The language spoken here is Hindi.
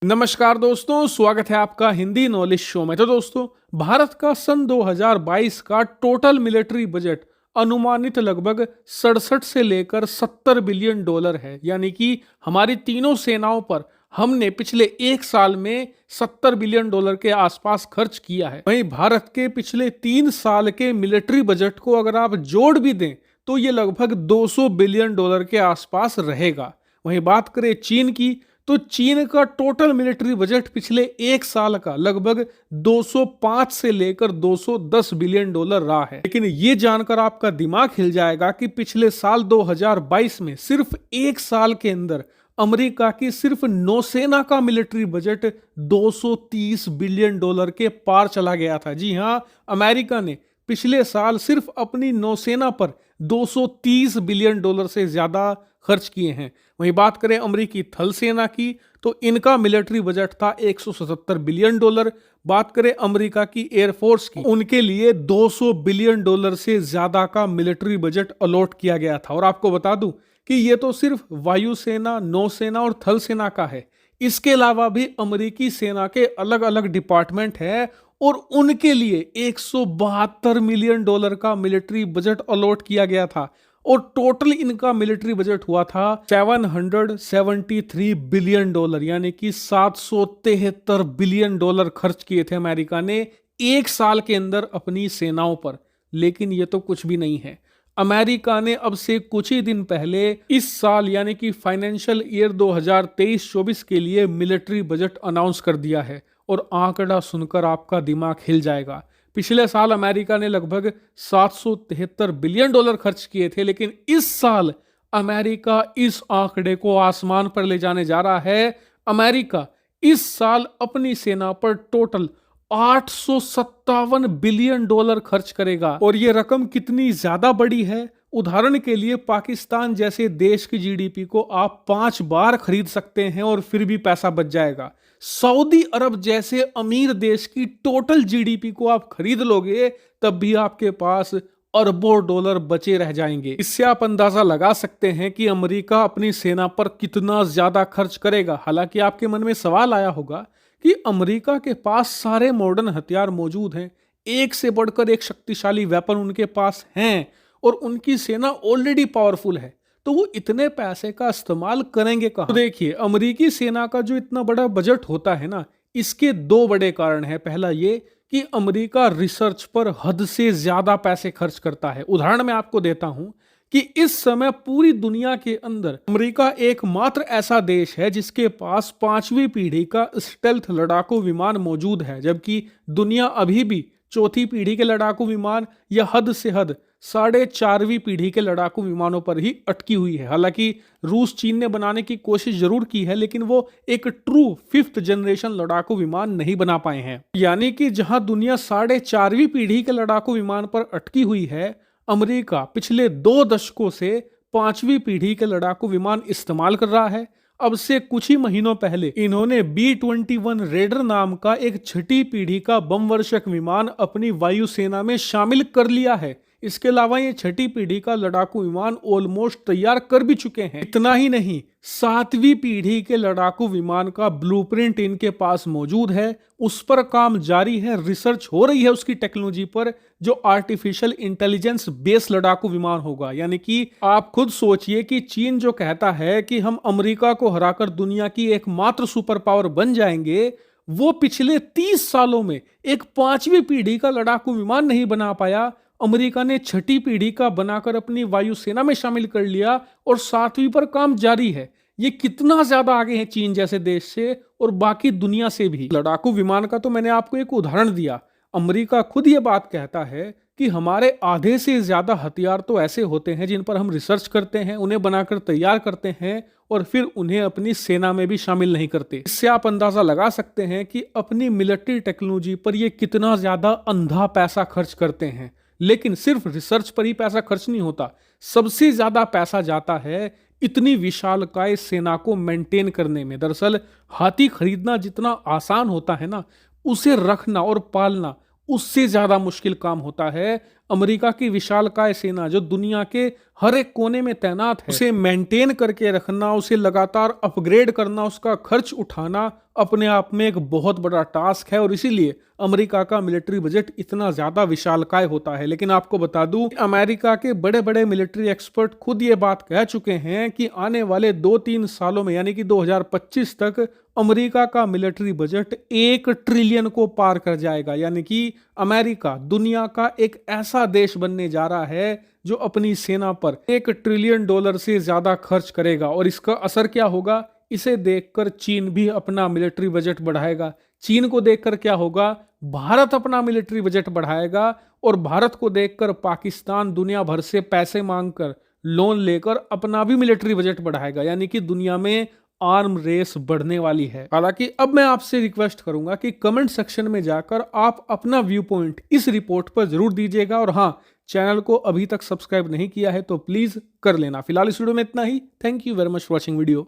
नमस्कार दोस्तों, स्वागत है आपका हिंदी नॉलेज शो में। तो दोस्तों, भारत का सन 2022 का टोटल मिलिट्री बजट अनुमानित लगभग 67 से लेकर 70 बिलियन डॉलर है। यानी कि हमारी तीनों सेनाओं पर हमने पिछले एक साल में 70 बिलियन डॉलर के आसपास खर्च किया है। वहीं भारत के पिछले 3 साल के मिलिट्री बजट को अगर आप जोड़ भी दें तो ये लगभग 200 बिलियन डॉलर के आसपास रहेगा। वहीं बात करें चीन की, तो चीन का टोटल मिलिट्री बजट पिछले एक साल का लगभग 205 से लेकर 210 बिलियन डॉलर रहा है। लेकिन ये जानकर आपका दिमाग हिल जाएगा कि पिछले साल 2022 में सिर्फ एक साल के अंदर अमेरिका की सिर्फ नौसेना का मिलिट्री बजट 230 बिलियन डॉलर के पार चला गया था। जी हां, अमेरिका ने पिछले साल सिर्फ अपनी नौसेना पर 230 बिलियन डॉलर से ज्यादा खर्च किए हैं। वहीं बात करें अमेरिकी थल सेना की, तो इनका मिलिट्री बजट था 177 बिलियन डॉलर। बात करें अमेरिका की एयरफोर्स की, उनके लिए 200 बिलियन डॉलर से ज्यादा का मिलिट्री बजट अलॉट किया गया था। और आपको बता दूं कि ये तो सिर्फ वायुसेना, नौसेना और थल सेना का है। इसके अलावा भी अमेरिकी सेना के अलग अलग डिपार्टमेंट हैं और उनके लिए 172 मिलियन डॉलर का मिलिट्री बजट अलॉट किया गया था। और टोटल इनका मिलिट्री बजट हुआ था 773 बिलियन डॉलर, यानी कि 773 बिलियन डॉलर खर्च किए थे अमेरिका ने एक साल के अंदर अपनी सेनाओं पर। लेकिन ये तो कुछ भी नहीं है। अमेरिका ने अब से कुछ ही दिन पहले इस साल यानी कि फाइनेंशियल ईयर 2023-24 के लिए मिलिट्री बजट अनाउंस कर दिया है। और आंकड़ा सुनकर आपका दिमाग हिल जाएगा। पिछले साल अमेरिका ने लगभग 773 बिलियन डॉलर खर्च किए थे, लेकिन इस साल अमेरिका इस आंकड़े को आसमान पर ले जाने जा रहा है। अमेरिका इस साल अपनी सेना पर टोटल 857 बिलियन डॉलर खर्च करेगा। और ये रकम कितनी ज्यादा बड़ी है, उदाहरण के लिए पाकिस्तान जैसे देश की जीडीपी को आप 5 बार खरीद सकते हैं और फिर भी पैसा बच जाएगा। सऊदी अरब जैसे अमीर देश की टोटल जीडीपी को आप खरीद लोगे, तब भी आपके पास अरबों डॉलर बचे रह जाएंगे। इससे आप अंदाजा लगा सकते हैं कि अमेरिका अपनी सेना पर कितना ज्यादा खर्च करेगा। हालांकि आपके मन में सवाल आया होगा कि अमेरिका के पास सारे मॉडर्न हथियार मौजूद हैं, एक से बढ़कर एक शक्तिशाली वेपन उनके पास हैं और उनकी सेना ऑलरेडी पावरफुल है, तो वो इतने पैसे का इस्तेमाल करेंगे कहां? तो देखिए, अमेरिकी सेना का जो इतना बड़ा बजट होता है ना, इसके 2 बड़े कारण हैं। पहला ये कि अमेरिका रिसर्च पर हद से ज्यादा पैसे खर्च करता है। उदाहरण मैं आपको देता हूं कि इस समय पूरी दुनिया के अंदर अमेरिका एकमात्र ऐसा देश है जिसके पास 5वीं पीढ़ी का स्टेल्थ लड़ाकू विमान मौजूद है, जबकि दुनिया अभी भी 4थी पीढ़ी के लड़ाकू विमान या हद से हद 4.5वीं पीढ़ी के लड़ाकू विमानों पर ही अटकी हुई है। हालांकि रूस, चीन ने बनाने की कोशिश जरूर की है, लेकिन वो एक ट्रू 5th जनरेशन लड़ाकू विमान नहीं बना पाए हैं। यानी कि जहां दुनिया 4.5वीं पीढ़ी के लड़ाकू विमान पर अटकी हुई है, अमेरिका पिछले 2 दशकों से 5वीं पीढ़ी के लड़ाकू विमान इस्तेमाल कर रहा है। अब से कुछ ही महीनों पहले इन्होंने B-21 रेडर नाम का एक 6ठी पीढ़ी का बम वर्षक विमान अपनी वायुसेना में शामिल कर लिया है। इसके अलावा ये 6ठी पीढ़ी का लड़ाकू विमान ऑलमोस्ट तैयार कर भी चुके हैं। इतना ही नहीं, 7वीं पीढ़ी के लड़ाकू विमान का ब्लूप्रिंट इनके पास मौजूद है, उस पर काम जारी है, रिसर्च हो रही है उसकी टेक्नोलॉजी पर, जो आर्टिफिशियल इंटेलिजेंस बेस्ड लड़ाकू विमान होगा। यानी कि आप खुद सोचिए कि चीन जो कहता है कि हम अमेरिका को हराकर दुनिया की एकमात्र सुपर पावर बन जाएंगे, वो पिछले 30 सालों में एक 5वीं पीढ़ी का लड़ाकू विमान नहीं बना पाया। अमेरिका ने 6ठी पीढ़ी का बनाकर अपनी वायुसेना में शामिल कर लिया और 7वीं पर काम जारी है। ये कितना ज्यादा आगे है चीन जैसे देश से और बाकी दुनिया से भी। लड़ाकू विमान का तो मैंने आपको एक उदाहरण दिया। अमेरिका खुद ये बात कहता है कि हमारे आधे से ज्यादा हथियार तो ऐसे होते हैं जिन पर हम रिसर्च करते हैं, उन्हें बनाकर तैयार करते हैं और फिर उन्हें अपनी सेना में भी शामिल नहीं करते। इससे आप अंदाजा लगा सकते हैं कि अपनी मिलिट्री टेक्नोलॉजी पर ये कितना ज्यादा अंधा पैसा खर्च करते हैं। लेकिन सिर्फ रिसर्च पर ही पैसा खर्च नहीं होता, सबसे ज्यादा पैसा जाता है इतनी विशालकाय सेना को मेंटेन करने में। दरअसल हाथी खरीदना जितना आसान होता है ना, उसे रखना और पालना उससे ज्यादा मुश्किल काम होता है। अमेरिका की विशालकाय सेना जो दुनिया के हर एक कोने में तैनात है, उसे मेंटेन करके रखना, उसे लगातार अपग्रेड करना, उसका खर्च उठाना अपने आप में एक बहुत बड़ा टास्क है और इसीलिए अमेरिका का मिलिट्री बजट इतना ज्यादा विशालकाय होता है। लेकिन आपको बता दूं, अमेरिका के बड़े बड़े मिलिट्री एक्सपर्ट खुद ये बात कह चुके हैं कि आने वाले 2-3 सालों में यानी कि 2025 तक अमेरिका का मिलिट्री बजट 1 ट्रिलियन को पार कर जाएगा। यानी कि अमेरिका दुनिया का एक ऐसा देश बनने जा रहा है जो अपनी सेना पर 1 ट्रिलियन डॉलर से ज्यादा खर्च करेगा। और इसका असर क्या होगा, इसे देखकर चीन भी अपना मिलिट्री बजट बढ़ाएगा। चीन को देखकर क्या होगा, भारत अपना मिलिट्री बजट बढ़ाएगा और भारत को देखकर पाकिस्तान दुनिया भर से पैसे मांगकर लोन लेकर अपना भी मिलिट्री बजट बढ़ाएगा। यानी कि दुनिया में आर्म रेस बढ़ने वाली है। हालांकि अब मैं आपसे रिक्वेस्ट करूंगा कि कमेंट सेक्शन में जाकर आप अपना व्यू पॉइंट इस रिपोर्ट पर जरूर दीजिएगा और हाँ, चैनल को अभी तक सब्सक्राइब नहीं किया है तो प्लीज कर लेना। फिलहाल इस वीडियो में इतना ही। Thank you very much for watching video.